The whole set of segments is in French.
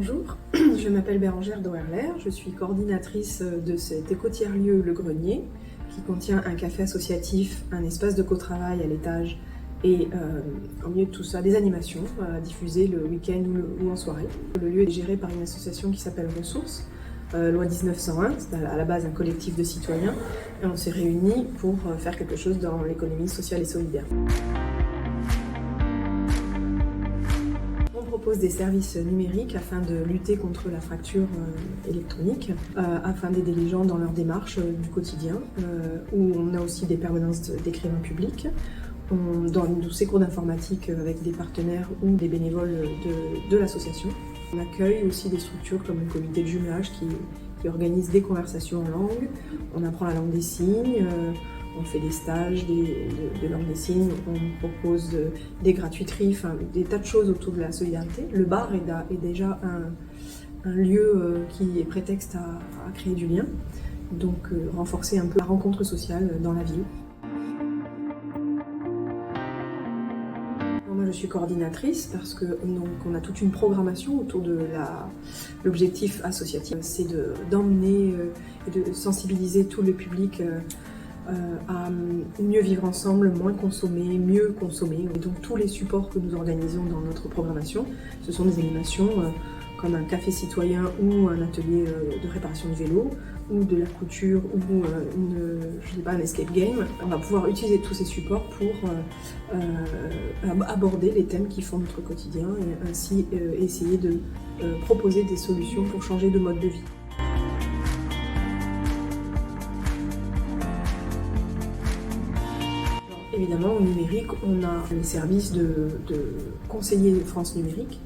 Bonjour, je m'appelle Bérangère Doerler, je suis coordinatrice de cet éco-tiers-lieu Le Grenier qui contient un café associatif, un espace de co-travail à l'étage et au milieu de tout ça des animations diffusées le week-end ou en soirée. Le lieu est géré par une association qui s'appelle Ressources, loi 1901, c'est à la base un collectif de citoyens et on s'est réunis pour faire quelque chose dans l'économie sociale et solidaire. On propose des services numériques afin de lutter contre la fracture électronique, afin d'aider les gens dans leur démarche du quotidien, où on a aussi des permanences d'écrivains publics. On donne ces cours d'informatique avec des partenaires ou des bénévoles de l'association. On accueille aussi des structures comme le comité de jumelage qui organise des conversations en langue. On apprend la langue des signes. On fait des stages de langue des signes, on propose des gratuiteries, enfin des tas de choses autour de la solidarité. Le bar est déjà un lieu qui est prétexte à créer du lien, donc renforcer un peu la rencontre sociale dans la ville. Moi je suis coordinatrice parce qu'on a toute une programmation autour de l'objectif associatif. C'est d'emmener et de sensibiliser tout le public à mieux vivre ensemble, moins consommer, mieux consommer. Et donc tous les supports que nous organisons dans notre programmation, ce sont des animations comme un café citoyen ou un atelier de réparation de vélo, ou de la couture, ou un escape game. On va pouvoir utiliser tous ces supports pour aborder les thèmes qui font notre quotidien et ainsi essayer de proposer des solutions pour changer de mode de vie. Évidemment, au numérique, on a les services de conseillers France Numérique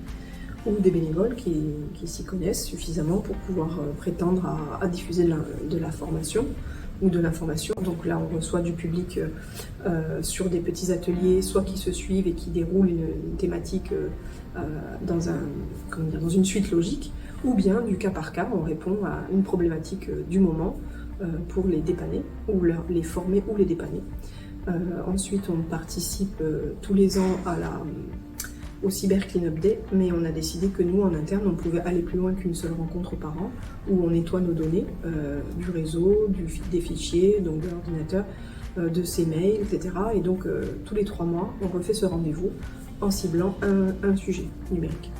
ou des bénévoles qui s'y connaissent suffisamment pour pouvoir prétendre à diffuser de la formation ou de l'information. Donc là, on reçoit du public sur des petits ateliers, soit qui se suivent et qui déroulent une thématique dans une suite logique, ou bien du cas par cas, on répond à une problématique du moment pour les dépanner, ou les former ou les dépanner. Ensuite, on participe tous les ans au Cyber Cleanup Day, mais on a décidé que nous, en interne, on pouvait aller plus loin qu'une seule rencontre par an, où on nettoie nos données du réseau, des fichiers, donc de l'ordinateur, de ses mails, etc. Et donc, tous les 3 mois, on refait ce rendez-vous en ciblant un sujet numérique.